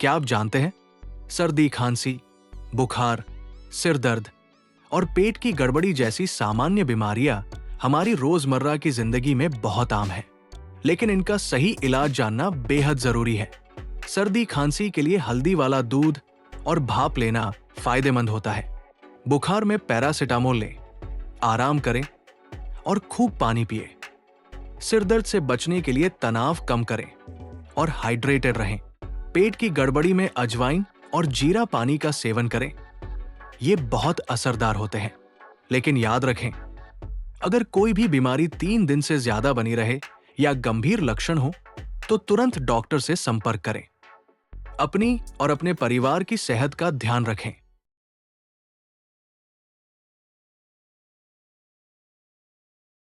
क्या आप जानते हैं, सर्दी, खांसी, बुखार, सिर दर्द और पेट की गड़बड़ी जैसी सामान्य बीमारियां हमारी रोजमर्रा की जिंदगी में बहुत आम है, लेकिन इनका सही इलाज जानना बेहद जरूरी है। सर्दी खांसी के लिए हल्दी वाला दूध और भाप लेना फायदेमंद होता है। बुखार में पैरासिटामोल लें, आराम करें और खूब पानी पिए। सिर दर्द से बचने के लिए तनाव कम करें और हाइड्रेटेड रहें। पेट की गड़बड़ी में अजवाइन और जीरा पानी का सेवन करें। ये बहुत असरदार होते हैं। लेकिन याद रखें, अगर कोई भी बीमारी 3 दिन से ज्यादा बनी रहे या गंभीर लक्षण हो तो तुरंत डॉक्टर से संपर्क करें। अपनी और अपने परिवार की सेहत का ध्यान रखें।